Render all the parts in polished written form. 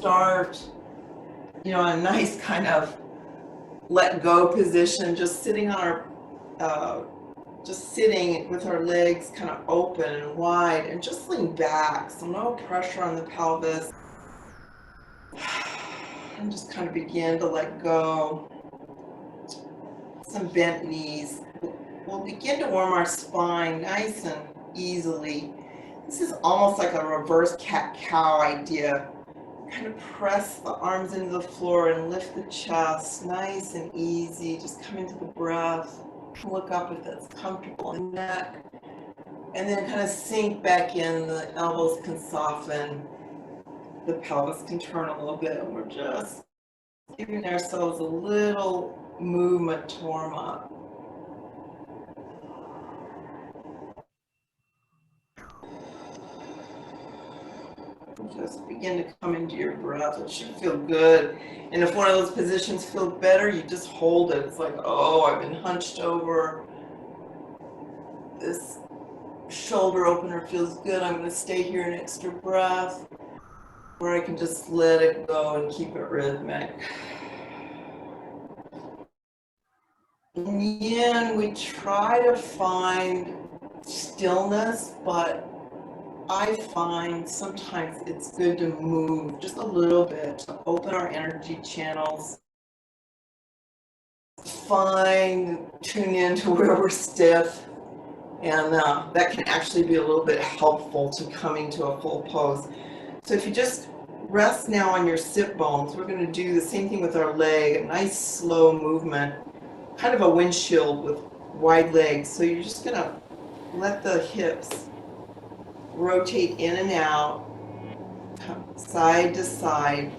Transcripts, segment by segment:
start, you know, in a nice kind of let go position, just sitting on our, just sitting with our legs kind of open and wide, and just lean back, so no pressure on the pelvis. And just kind of begin to let go. Some bent knees. We'll begin to warm our spine nice and easily. This is almost like a reverse cat-cow idea. Kind of press the arms into the floor and lift the chest, nice and easy. Just come into the breath. Look up if that's comfortable in the neck. And then kind of sink back in. The elbows can soften. The pelvis can turn a little bit. And we're just giving ourselves a little movement to warm up. Just begin to come into your breath. It should feel good. And if one of those positions feels better, you just hold it. It's like, oh, I've been hunched over. This shoulder opener feels good. I'm going to stay here an extra breath. Or I can just let it go and keep it rhythmic. In the end, we try to find stillness, but I find sometimes it's good to move just a little bit to open our energy channels. Tune in to where we're stiff, and that can actually be a little bit helpful to coming to a full pose. So if you just rest now on your sit bones, we're going to do the same thing with our leg, a nice slow movement, kind of a windshield with wide legs. So you're just going to let the hips rotate in and out, side to side.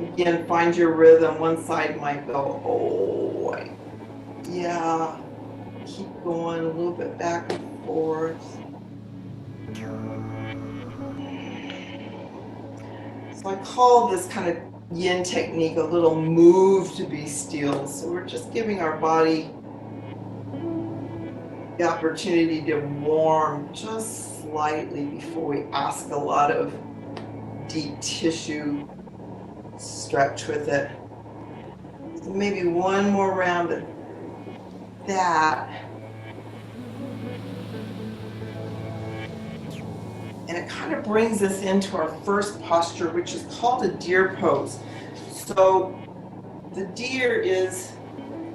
Again, find your rhythm. One side might go, oh, yeah. Keep going a little bit back and forth. So I call this kind of yin technique a little move to be still. So we're just giving our body the opportunity to warm just slightly before we ask a lot of deep tissue stretch with it. So maybe one more round of that. And it kind of brings us into our first posture, which is called a deer pose. So the deer is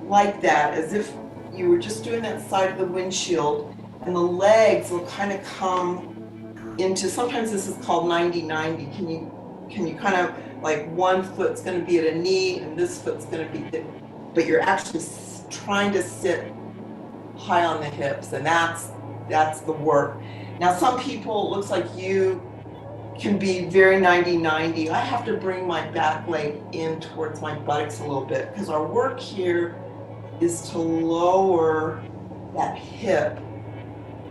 like that, as if you were just doing that side of the windshield, and the legs will kind of come into, sometimes this is called 90-90. Can you kind of, like, one foot's going to be at a knee and this foot's going to be, but you're actually trying to sit high on the hips, and that's the work. Now, some people, it looks like you can be very 90-90. I have to bring my back leg in towards my buttocks a little bit, because our work here is to lower that hip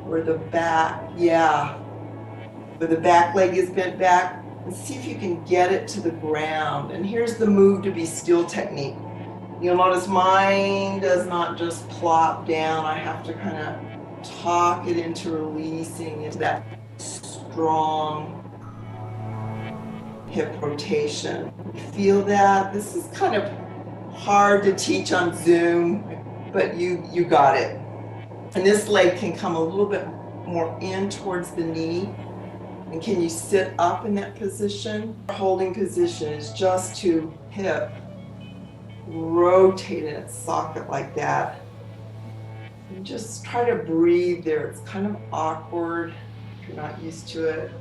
where the back, where the back leg is bent back, and see if you can get it to the ground. And here's the move to be still technique. You'll notice mine does not just plop down. I have to kind of talk it into releasing into that strong hip rotation. Feel that? This is kind of hard to teach on Zoom, but you got it. And this leg can come a little bit more in towards the knee. And can you sit up in that position? Holding position is just to hip rotate in its socket like that. And just try to breathe there. It's kind of awkward if you're not used to it.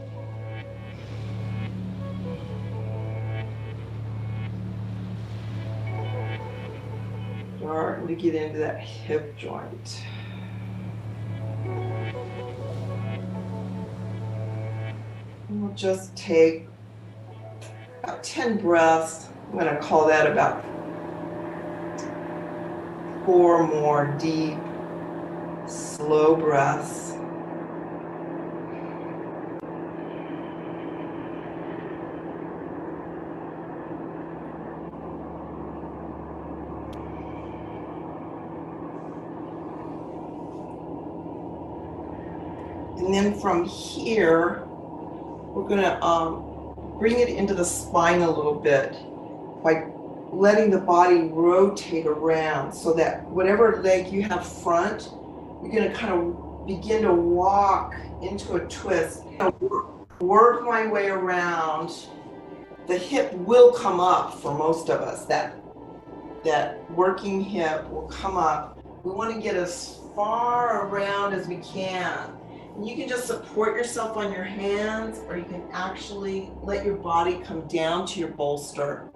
Starting to get into that hip joint. And we'll just take about 10 breaths. I'm going to call that about 4 more deep, slow breaths. And then from here, we're going to bring it into the spine a little bit by letting the body rotate around so that whatever leg you have front, you're going to kind of begin to walk into a twist. Work my way around. The hip will come up for most of us. That working hip will come up. We want to get as far around as we can. And you can just support yourself on your hands, or you can actually let your body come down to your bolster.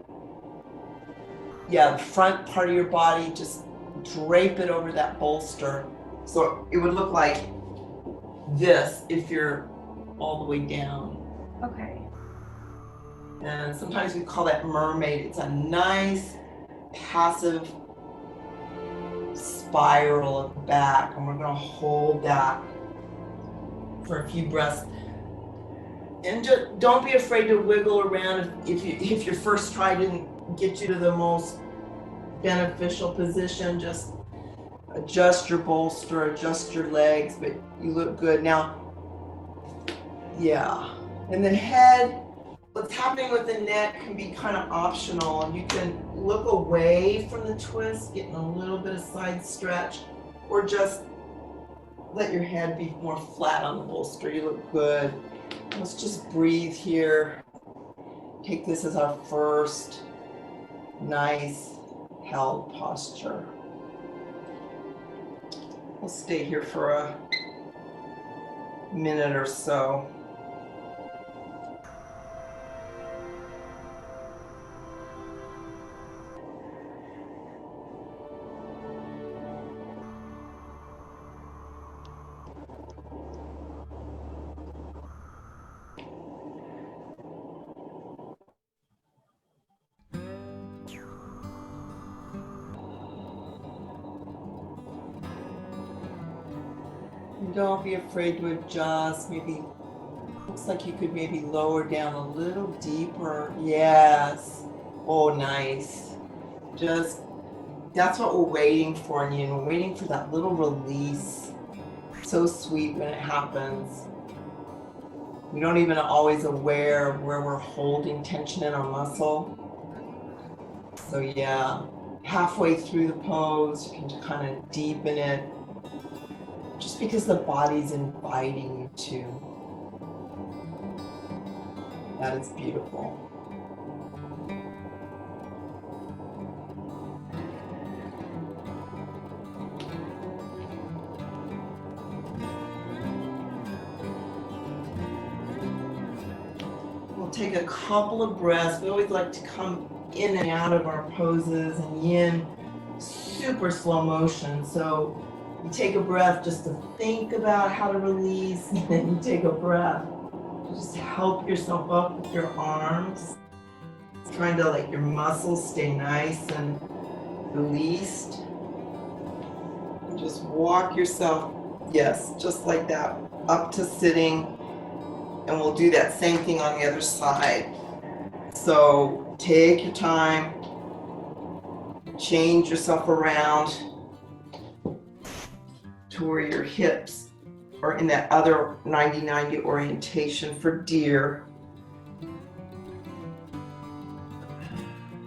Yeah, the front part of your body, just drape it over that bolster. So it would look like this if you're all the way down. Okay. And sometimes we call that mermaid. It's a nice passive spiral at the back, and we're going to hold that for a few breaths. And just don't be afraid to wiggle around if your first try didn't get you to the most beneficial position. Just adjust your bolster, adjust your legs, but you look good. Now, yeah. And the head, what's happening with the neck can be kind of optional, and you can look away from the twist, getting a little bit of side stretch, or just let your head be more flat on the bolster. You look good. Let's just breathe here. Take this as our first nice held posture. We'll stay here for a minute or so. Don't be afraid to adjust. Maybe looks like you could maybe lower down a little deeper. Yes. Oh, nice. Just, that's what we're waiting for, and we're waiting for that little release. So sweet when it happens. We don't even always aware of where we're holding tension in our muscle. So yeah, halfway through the pose, you can kind of deepen it. Just because the body's inviting you to. That is beautiful. We'll take a couple of breaths. We always like to come in and out of our poses and yin, super slow motion. So you take a breath just to think about how to release, and then you take a breath to just help yourself up with your arms, trying to let your muscles stay nice and released. And just walk yourself, yes, just like that, up to sitting, and we'll do that same thing on the other side. So take your time, change yourself around to where your hips are in that other 90-90 orientation for deer.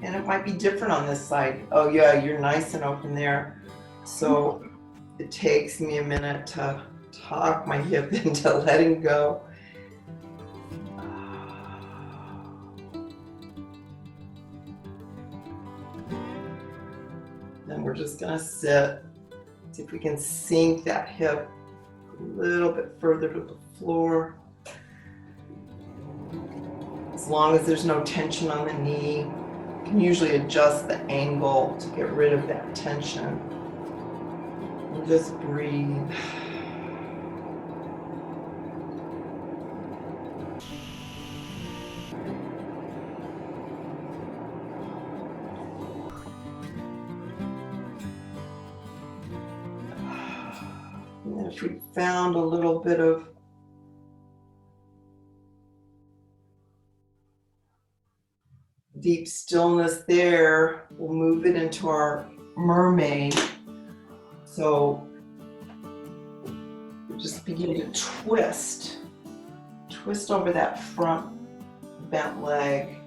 And it might be different on this side. Oh yeah, you're nice and open there. So it takes me a minute to talk my hip into letting go. Then we're just gonna sit. See if we can sink that hip a little bit further to the floor. As long as there's no tension on the knee, you can usually adjust the angle to get rid of that tension. And just breathe. If we found a little bit of deep stillness there, we'll move it into our mermaid. So just begin to twist over that front the bent leg.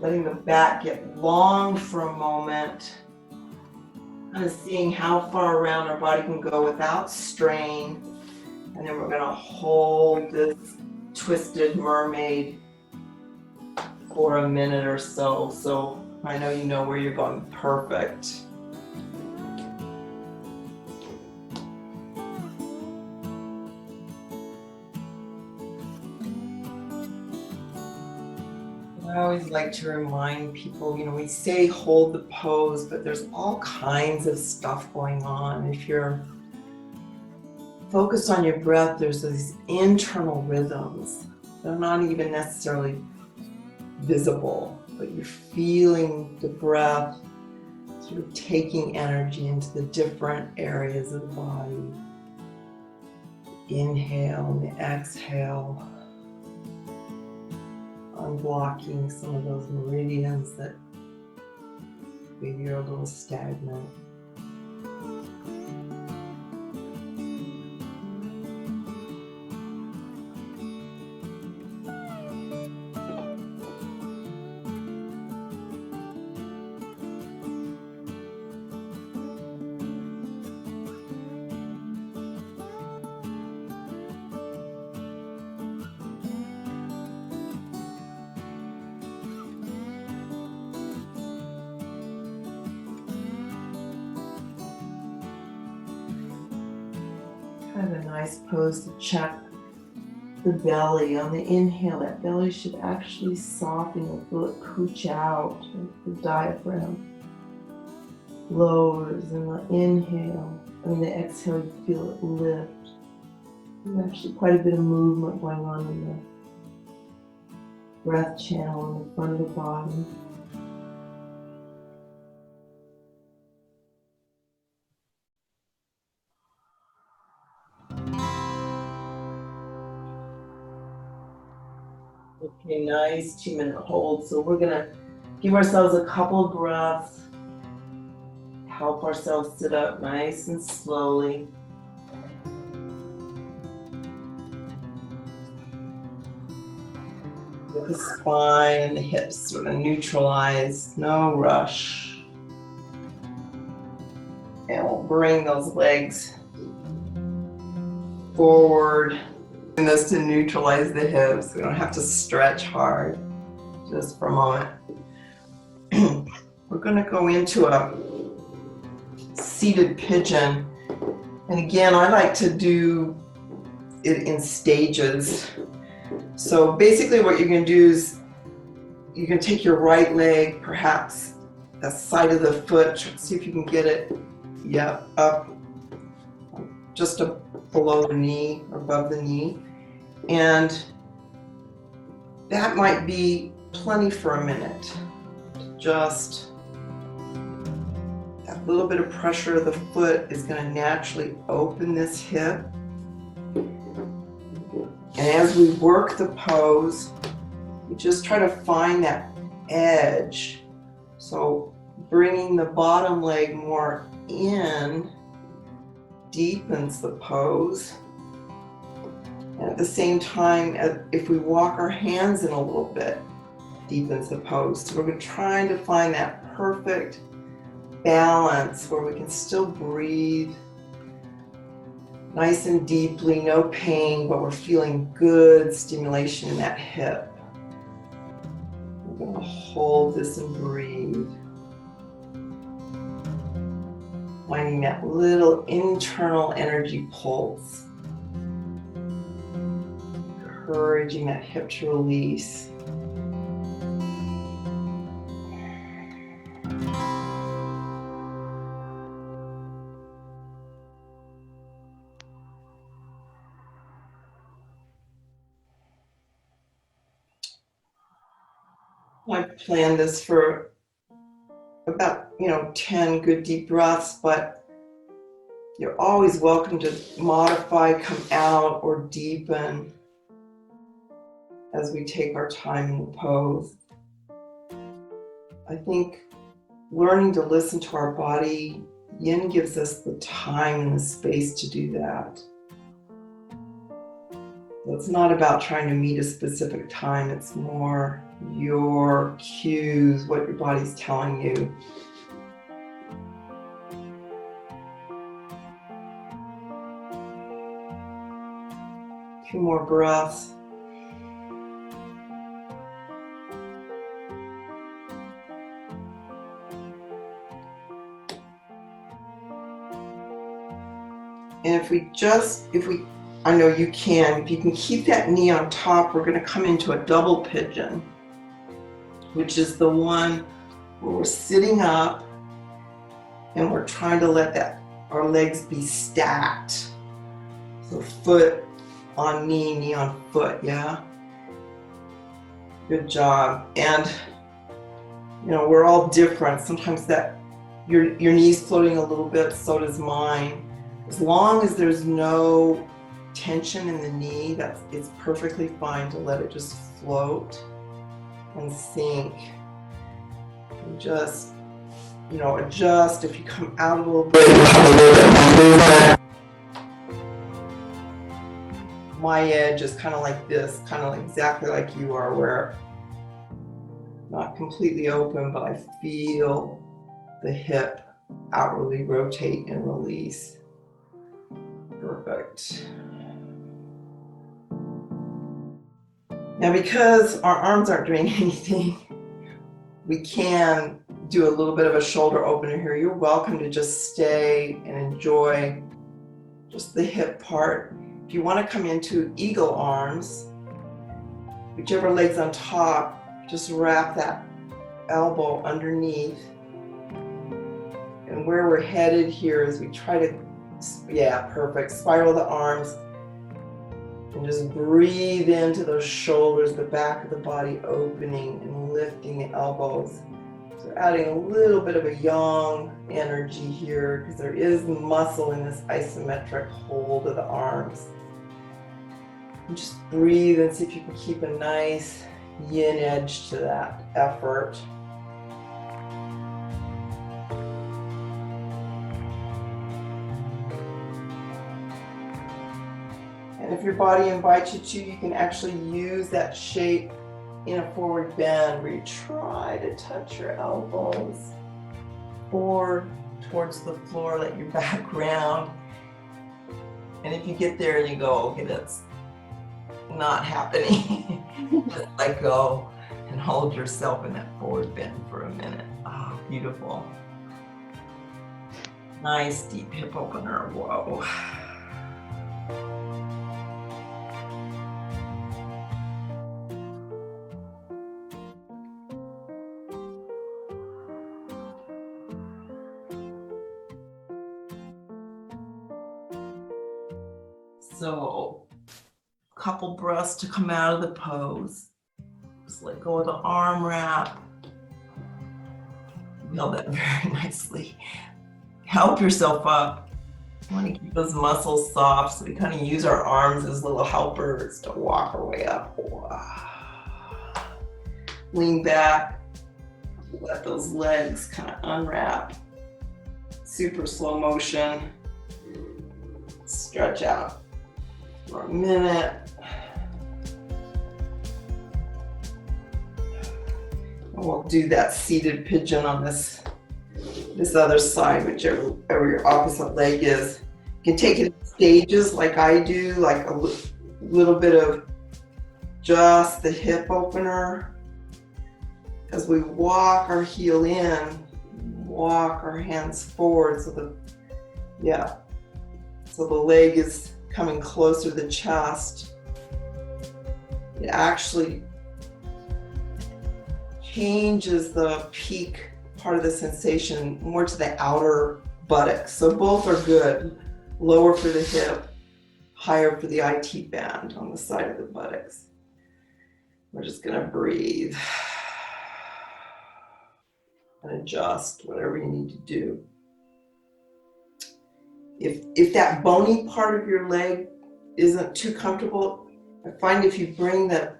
Letting the back get long for a moment. Kind of seeing how far around our body can go without strain. And then we're going to hold this twisted mermaid for a minute or so. So I know you know where you're going. Perfect. I always like to remind people, we say hold the pose, but there's all kinds of stuff going on. If you're focused on your breath, there's these internal rhythms. They're not even necessarily visible, but you're feeling the breath sort of taking energy into the different areas of the body. Inhale and the exhale. Unblocking some of those meridians that maybe you're a little stagnant. Kind of a nice pose to check the belly. On the inhale, that belly should actually soften and feel it cooch out. The diaphragm lowers, and the exhale, you feel it lift. There's actually quite a bit of movement going on in the breath channel in the front of the body. Okay, nice 2-minute hold. So we're gonna give ourselves a couple of breaths, help ourselves sit up nice and slowly. With the spine and the hips sort of neutralized, no rush. And we'll bring those legs forward. And this to neutralize the hips. We don't have to stretch hard, just for a moment. We're going to go into a seated pigeon. And again, I like to do it in stages. So basically what you're going to do is you can take your right leg, perhaps the side of the foot, see if you can get it, up just below the knee, or above the knee. And that might be plenty for a minute. Just that little bit of pressure of the foot is going to naturally open this hip. And as we work the pose, we just try to find that edge. So bringing the bottom leg more in deepens the pose. And at the same time, if we walk our hands in a little bit, deepens the pose. So we're trying to find that perfect balance where we can still breathe nice and deeply, no pain, but we're feeling good stimulation in that hip. We're going to hold this and breathe. Finding that little internal energy pulse. Encouraging that hip to release. I planned this for about 10 good deep breaths, but you're always welcome to modify, come out, or deepen as we take our time in the pose. I think learning to listen to our body, Yin gives us the time and the space to do that. It's not about trying to meet a specific time. It's more your cues, what your body's telling you. A few more breaths. And if we, I know you can, if you can keep that knee on top, we're going to come into a double pigeon, which is the one where we're sitting up and we're trying to let our legs be stacked. So foot on knee, knee on foot, yeah? Good job. And, we're all different. Sometimes your knee's floating a little bit, so does mine. As long as there's no tension in the knee, it's perfectly fine to let it just float and sink. And just, adjust. If you come out a little bit, my edge is kind of like this, kind of exactly like you are, where not completely open, but I feel the hip outwardly rotate and release. Perfect. Now, because our arms aren't doing anything, we can do a little bit of a shoulder opener here. You're welcome to just stay and enjoy just the hip part. If you want to come into eagle arms, whichever leg's on top, just wrap that elbow underneath. And where we're headed here is we try to, perfect, spiral the arms and just breathe into those shoulders, the back of the body opening and lifting the elbows. So adding a little bit of a yang energy here because there is muscle in this isometric hold of the arms. And just breathe and see if you can keep a nice yin edge to that effort. And if your body invites you to, you can actually use that shape in a forward bend where you try to touch your elbows or towards the floor, let your back round. And if you get there and you go, okay, that's not happening, just let go and hold yourself in that forward bend for a minute. Oh, beautiful. Nice deep hip opener, whoa. So, a couple breaths to come out of the pose. Just let go of the arm wrap. You held that very nicely. Help yourself up. You want to keep those muscles soft, so we kind of use our arms as little helpers to walk our way up. Lean back. Let those legs kind of unwrap. Super slow motion. Stretch out for a minute. And we'll do that seated pigeon on this other side, whichever your opposite leg is. You can take it in stages like I do, like a little bit of just the hip opener. As we walk our heel in, walk our hands forward so the leg is coming closer to the chest. It actually changes the peak part of the sensation more to the outer buttocks. So both are good. Lower for the hip, higher for the IT band on the side of the buttocks. We're just gonna breathe and adjust whatever you need to do. If that bony part of your leg isn't too comfortable, I find if you bring the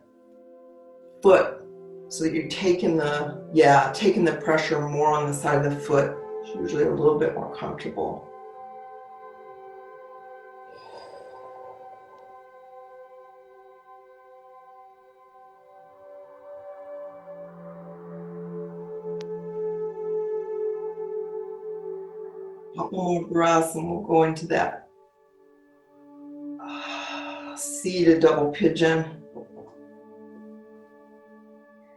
foot so that you're taking the pressure more on the side of the foot, it's usually a little bit more comfortable. couple more breaths and we'll go into that seated double pigeon.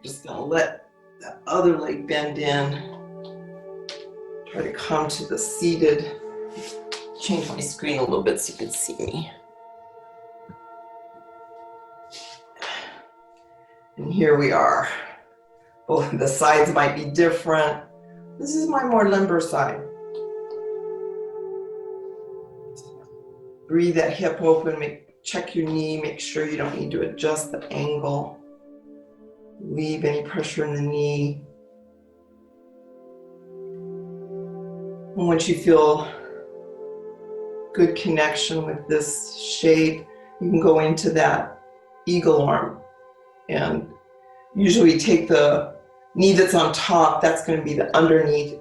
Just gonna let the other leg bend in. Try to come to the seated. Change my screen a little bit so you can see me. And here we are. Both the sides might be different. This is my more limber side. Breathe that hip open, check your knee, make sure you don't need to adjust the angle. Leave any pressure in the knee. And once you feel good connection with this shape, you can go into that eagle arm. And usually take the knee that's on top, that's going to be the underneath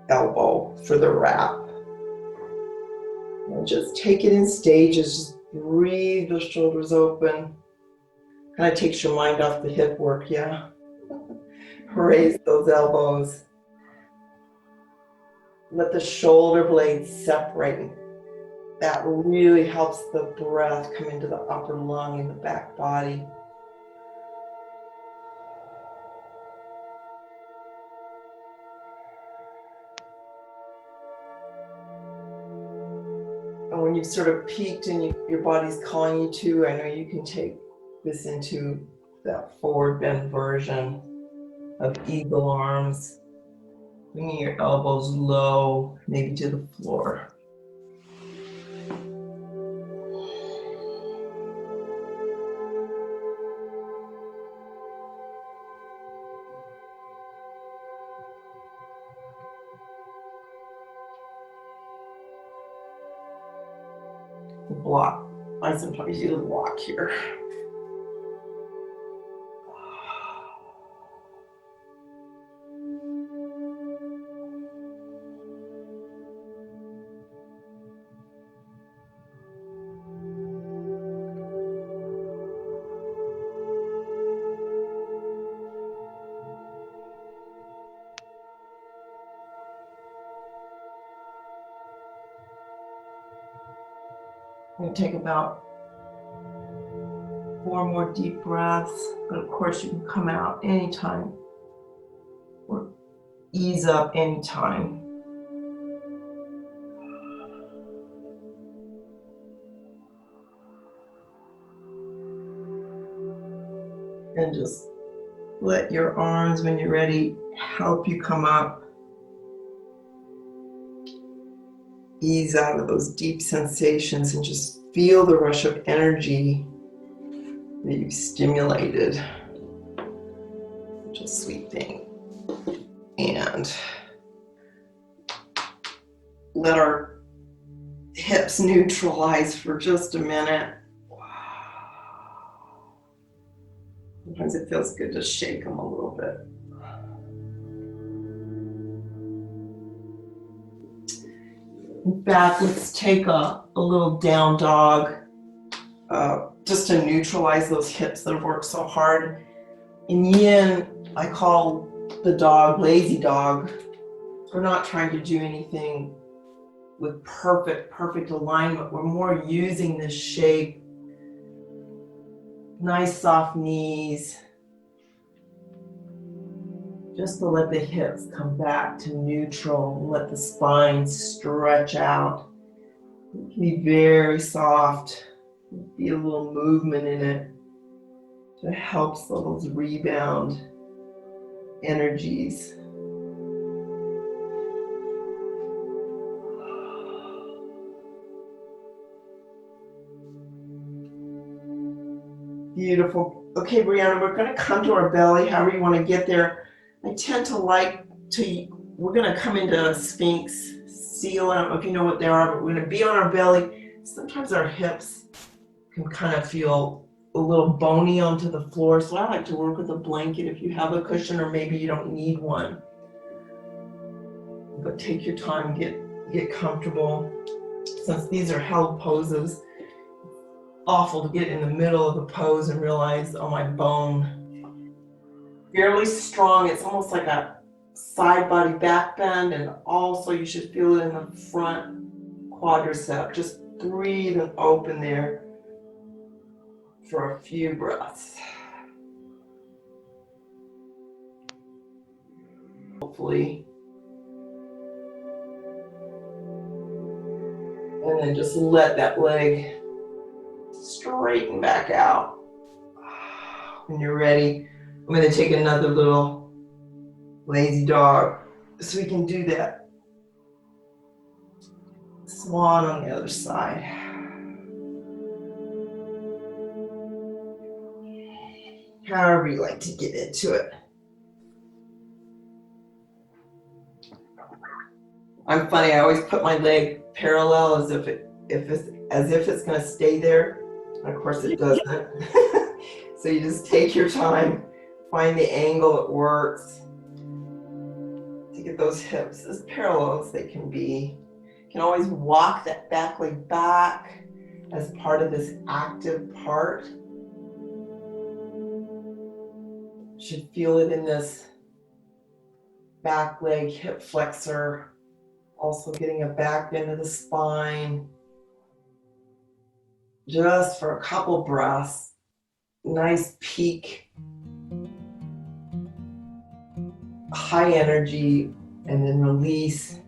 elbow for the wrap. And just take it in stages, just breathe the shoulders open. Kind of takes your mind off the hip work, yeah. Raise those elbows. Let the shoulder blades separate. That really helps the breath come into the upper lung and the back body. And when you've sort of peaked and your body's calling you to, I know you can take this into that forward bend version of eagle arms. Bringing your elbows low, maybe to the floor. Block. I sometimes use a block here. I'm going to take about 4 more deep breaths, but of course you can come out anytime or ease up anytime. And just let your arms, when you're ready, help you come up. Ease out of those deep sensations and just feel the rush of energy that you've stimulated. Such a sweet thing. And let our hips neutralize for just a minute. Sometimes it feels good to shake them a little bit. Back, let's take a little down dog, just to neutralize those hips that have worked so hard. In yin, I call the dog lazy dog. We're not trying to do anything with perfect alignment. We're more using this shape. Nice soft knees. Just to let the hips come back to neutral, let the spine stretch out. It can be very soft, be a little movement in it to help those rebound energies. Beautiful. Okay, Brianna, we're going to come to our belly, however you want to get there. I tend to we're going to come into Sphinx, Seal. I don't know if you know what they are, but we're going to be on our belly. Sometimes our hips can kind of feel a little bony onto the floor, so I like to work with a blanket if you have a cushion, or maybe you don't need one. But take your time, get comfortable. Since these are held poses, awful to get in the middle of the pose and realize, oh, my bone, fairly strong. It's almost like a side body back bend, and also you should feel it in the front quadricep. Just breathe and open there for a few breaths. Hopefully. And then just let that leg straighten back out. When you're ready, I'm going to take another little lazy dog so we can do that swan on the other side. However you like to get into it. I'm funny, I always put my leg parallel as if it's going to stay there. And of course it doesn't. So you just take your time, find the angle that works to get those hips as parallel as they can be. You can always walk that back leg back as part of this active part. You should feel it in this back leg hip flexor. Also getting a back bend of the spine. Just for a couple breaths. Nice peak. High energy, and then release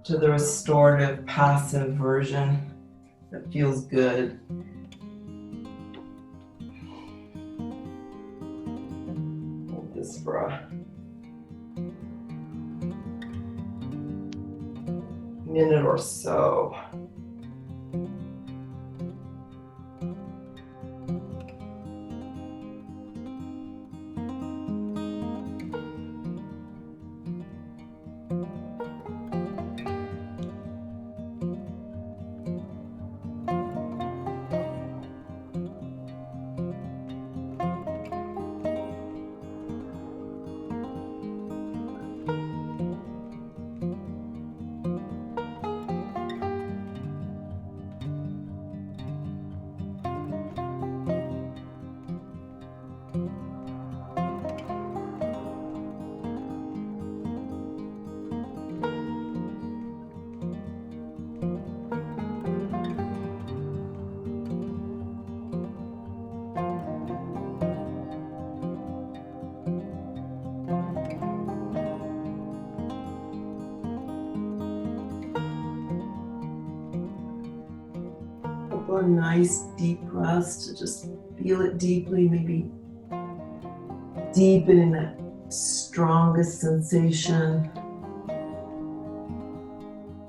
to the restorative passive version that feels good. Hold this for a minute or so. A nice deep breaths to just feel it deeply, maybe deepen in that strongest sensation.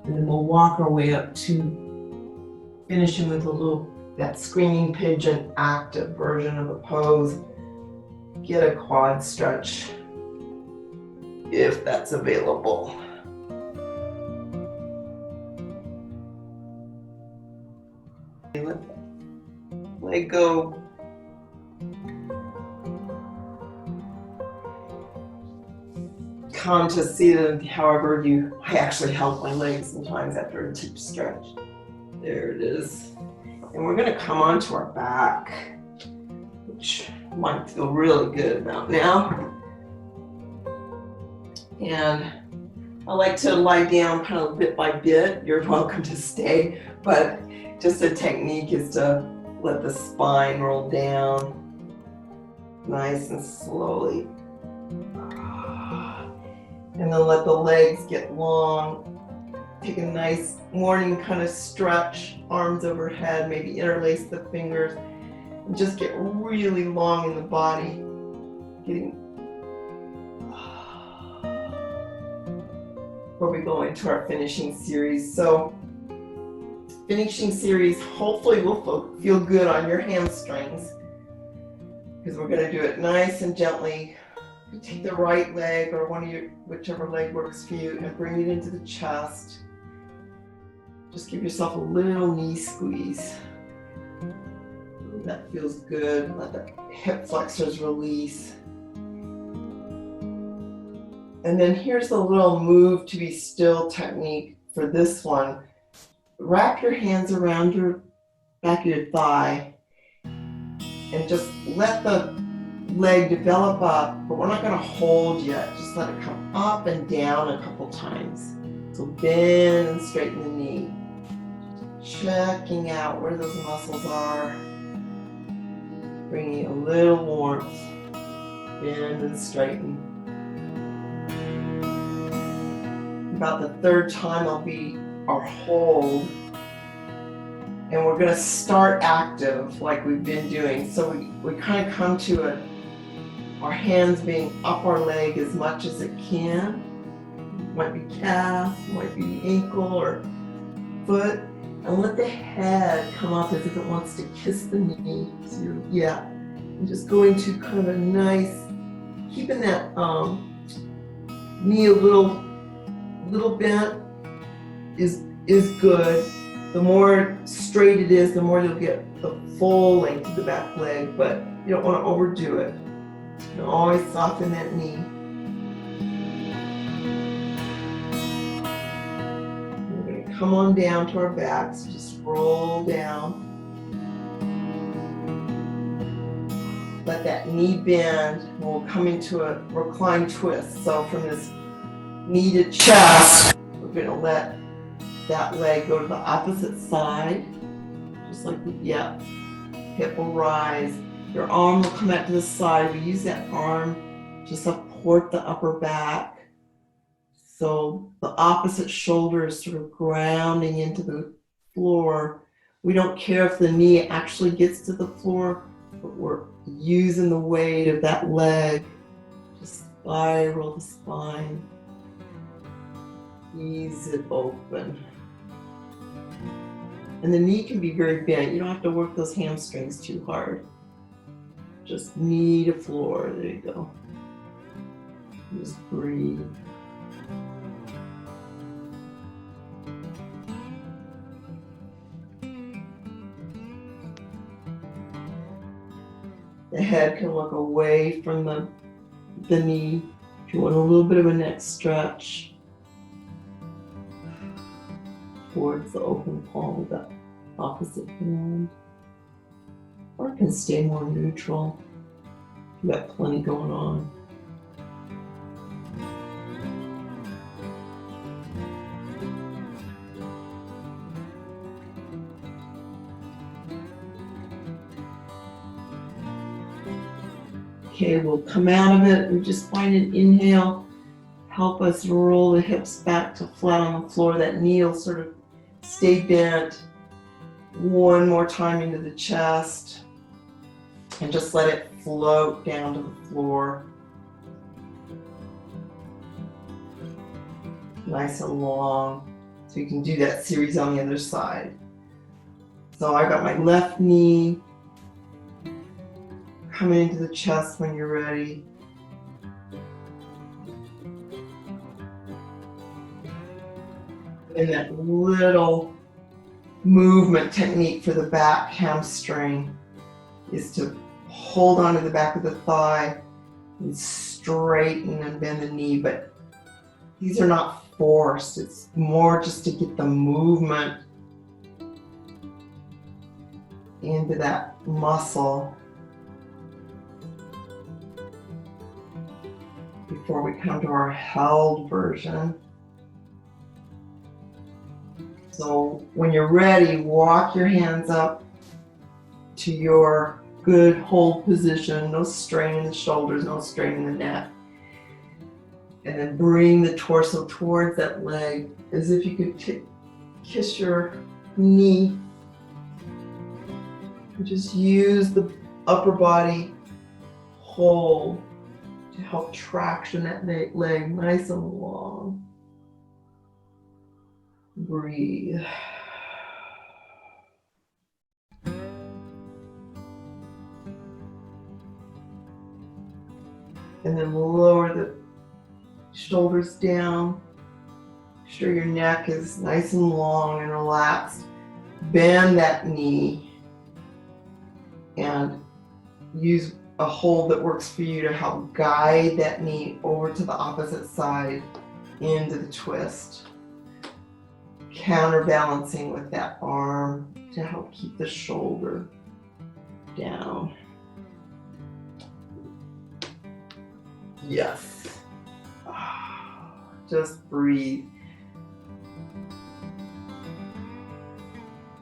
And then we'll walk our way up to finishing with that screaming pigeon active version of the pose. Get a quad stretch if that's available. Let go. Come to see them however I actually help my legs sometimes after a deep stretch. There it is. And we're going to come onto our back, which might feel really good about now. And I like to lie down kind of bit by bit. You're welcome to stay, but just a technique is to let the spine roll down nice and slowly. And then let the legs get long. Take a nice morning kind of stretch, arms overhead, maybe interlace the fingers, and just get really long in the body. Before we go into our finishing series. So finishing series hopefully will feel good on your hamstrings, because we're going to do it nice and gently. You take the right leg or whichever leg works for you and bring it into the chest. Just give yourself a little knee squeeze. That feels good. Let the hip flexors release. And then here's a little move to be still technique for this one. Wrap your hands around your back of your thigh and just let the leg develop up, but we're not going to hold yet. Just let it come up and down a couple times. So bend and straighten the knee. Checking out where those muscles are. Bringing a little warmth. Bend and straighten. About the third time will be our hold. And we're going to start active like we've been doing. So we kind of come to our hands being up our leg as much as it can. Might be calf, might be ankle or foot. And let the head come up as if it wants to kiss the knee. So I'm just going to kind of a nice, keeping that knee a little bent is good. The more straight it is, the more you'll get the full length of the back leg, but you don't want to overdo it. You always soften that knee. We're going to come on down to our backs, just roll down. Let that knee bend, and we'll come into a reclined twist. So from this knee to chest, we're going to let that leg go to the opposite side, just like hip will rise. Your arm will come out to the side. We use that arm to support the upper back. So the opposite shoulder is sort of grounding into the floor. We don't care if the knee actually gets to the floor, but we're using the weight of that leg to spiral the spine. Ease it open. And the knee can be very bent. You don't have to work those hamstrings too hard. Just knee to floor. There you go. Just breathe. The head can look away from the knee. If you want a little bit of a neck stretch towards the open palm of the opposite hand. Or it can stay more neutral. You've got plenty going on. Okay, we'll come out of it. We just find an inhale. Help us roll the hips back to flat on the floor. That knee will sort of stay bent. One more time into the chest. And just let it float down to the floor. Nice and long. So you can do that series on the other side. So I got my left knee coming into the chest when you're ready. And that little movement technique for the back hamstring is to hold onto the back of the thigh and straighten and bend the knee, but these are not forced. It's more just to get the movement into that muscle before we come to our held version. So when you're ready, walk your hands up to your good hold position. No strain in the shoulders, no strain in the neck. And then bring the torso towards that leg as if you could kiss your knee. And just use the upper body hold to help traction that leg nice and long. Breathe. And then lower the shoulders down. Make sure your neck is nice and long and relaxed. Bend that knee and use a hold that works for you to help guide that knee over to the opposite side into the twist. Counterbalancing with that arm to help keep the shoulder down. Yes. Just breathe.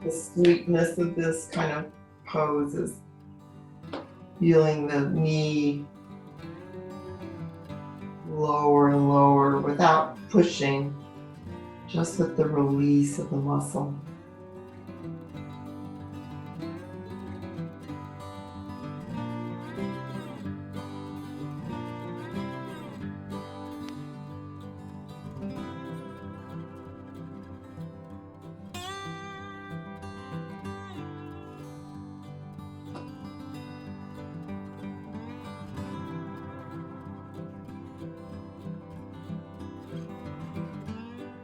The sweetness of this kind of pose is feeling the knee lower and lower without pushing, just with the release of the muscle.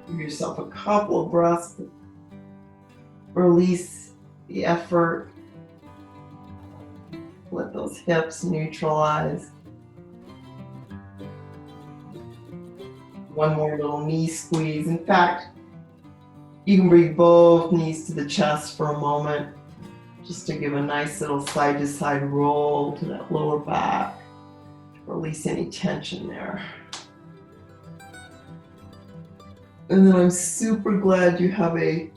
Give yourself a couple of breaths to release the effort. Let those hips neutralize. One more little knee squeeze. In fact, you can bring both knees to the chest for a moment, just to give a nice little side to side roll to that lower back. Release any tension there. And then I'm super glad you have a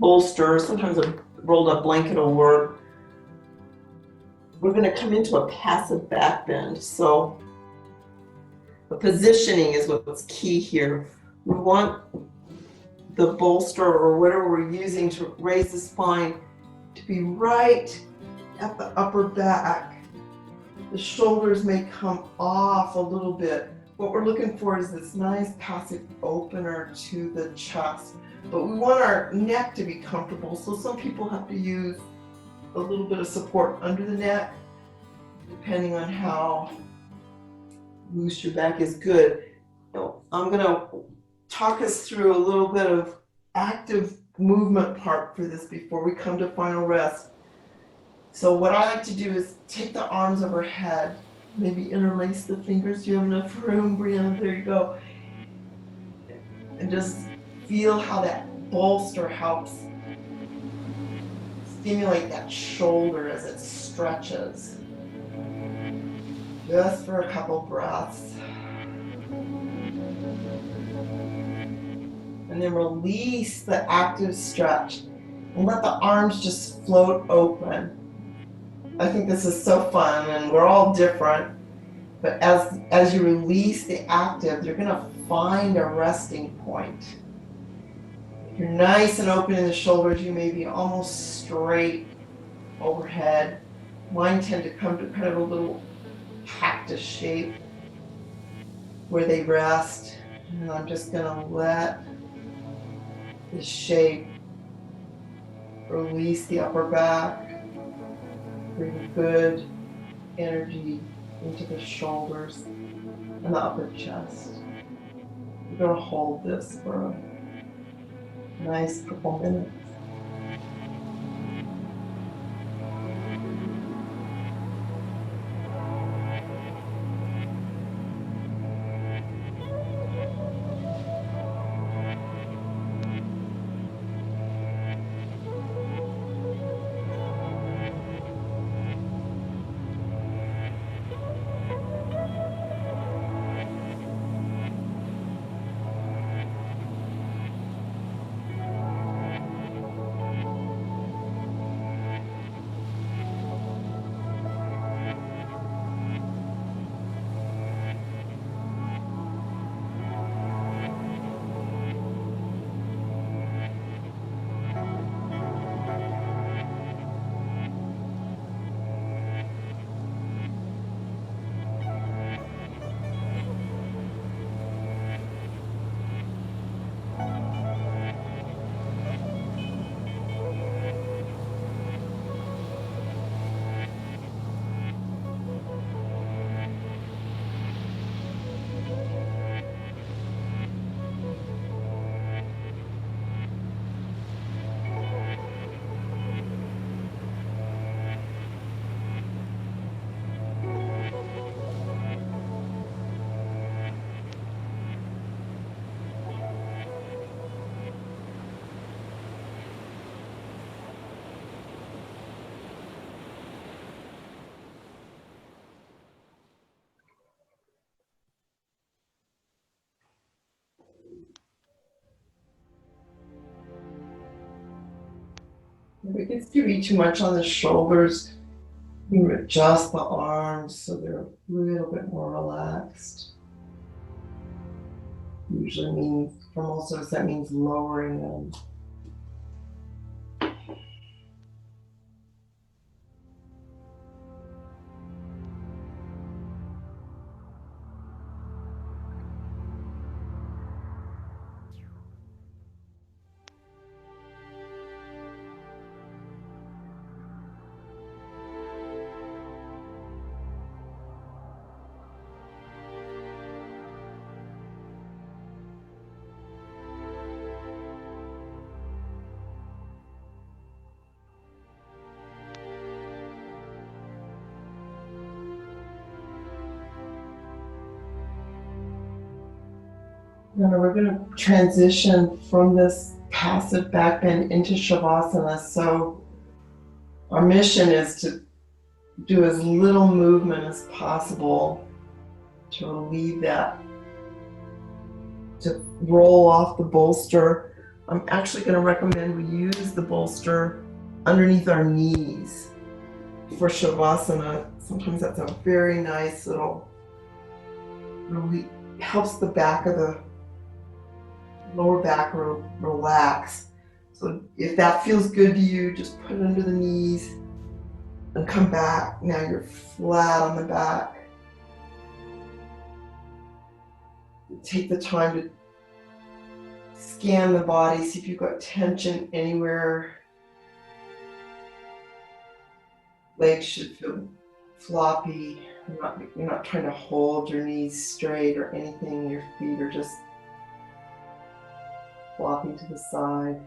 bolster. Sometimes a rolled up blanket will work. We're going to come into a passive back bend. So the positioning is what's key here. We want the bolster or whatever we're using to raise the spine to be right at the upper back. The shoulders may come off a little bit. What we're looking for is this nice passive opener to the chest, but we want our neck to be comfortable. So some people have to use a little bit of support under the neck, depending on how loose your back is. Good. Now, I'm going to talk us through a little bit of active movement part for this before we come to final rest. So what I like to do is take the arms overhead, maybe interlace the fingers. Do you have enough room, Brianna? There you go. And just feel how that bolster helps stimulate that shoulder as it stretches. Just for a couple breaths. And then release the active stretch and let the arms just float open. I think this is so fun, and we're all different, but as you release the active, you're gonna find a resting point. If you're nice and open in the shoulders, you may be almost straight overhead. Mine tend to come to kind of a little cactus shape where they rest, and I'm just gonna let the shape release the upper back. Bring good energy into the shoulders and the upper chest. We're going to hold this for a nice couple minutes. If it gets to be too much on the shoulders, you can adjust the arms so they're a little bit more relaxed. Usually means, for most of us, that means lowering them. Now we're going to transition from this passive back bend into Shavasana. So our mission is to do as little movement as possible to relieve that, to roll off the bolster. I'm actually going to recommend we use the bolster underneath our knees for Shavasana. Sometimes that's a very nice little, really helps the back of the lower back relax. So if that feels good to you, just put it under the knees and come back. Now you're flat on the back. Take the time to scan the body, see if you've got tension anywhere. Legs should feel floppy. You're not trying to hold your knees straight or anything. Your feet are just flopping to the side.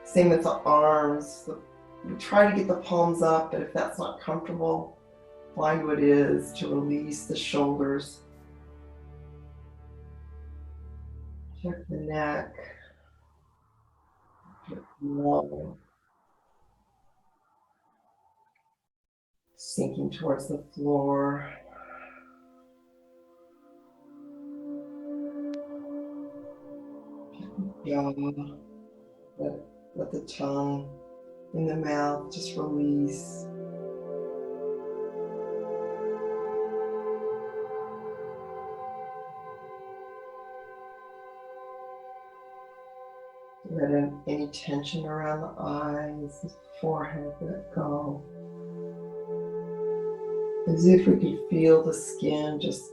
Same with the arms. You try to get the palms up, but if that's not comfortable, find what is to release the shoulders. Check the neck. Check the lung. Sinking towards the floor. Jaw. Let the tongue in the mouth just release. Let any tension around the eyes, the forehead, let go. As if we could feel the skin just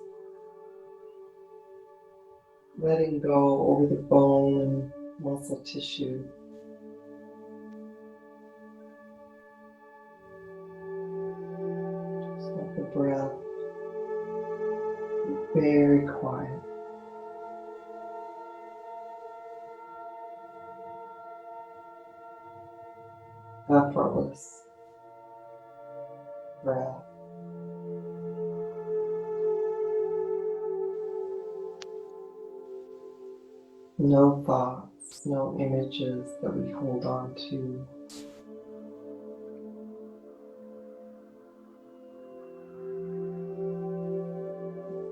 letting go over the bone and muscle tissue. Just let the breath be very quiet. Effortless breath. No thoughts, no images that we hold on to.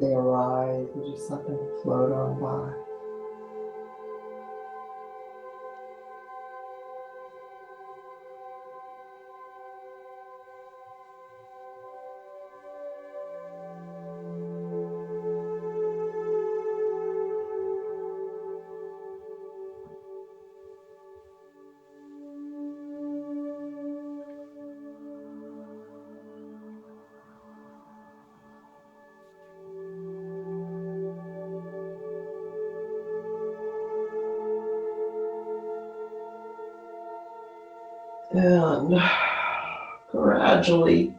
They arise, we just let them float on by. And gradually,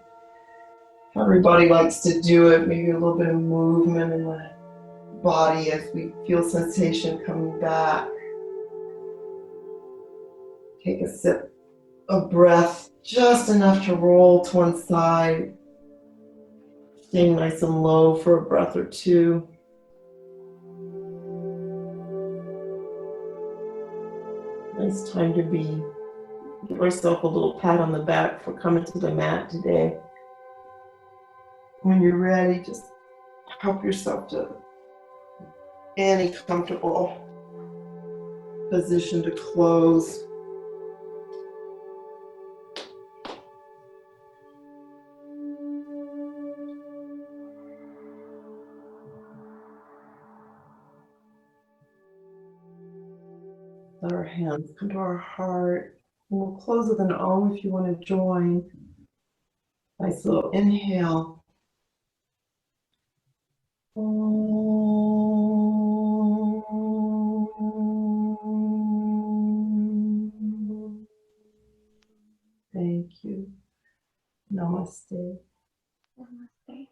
everybody likes to do it, maybe a little bit of movement in the body as we feel sensation coming back. Take a sip of breath, just enough to roll to one side, staying nice and low for a breath or two. Nice time to give yourself a little pat on the back for coming to the mat today. When you're ready, just help yourself to any comfortable position to close. hands, come to our heart. And we'll close with an Om if you want to join. Nice little inhale. Om. Thank you. Namaste. Namaste.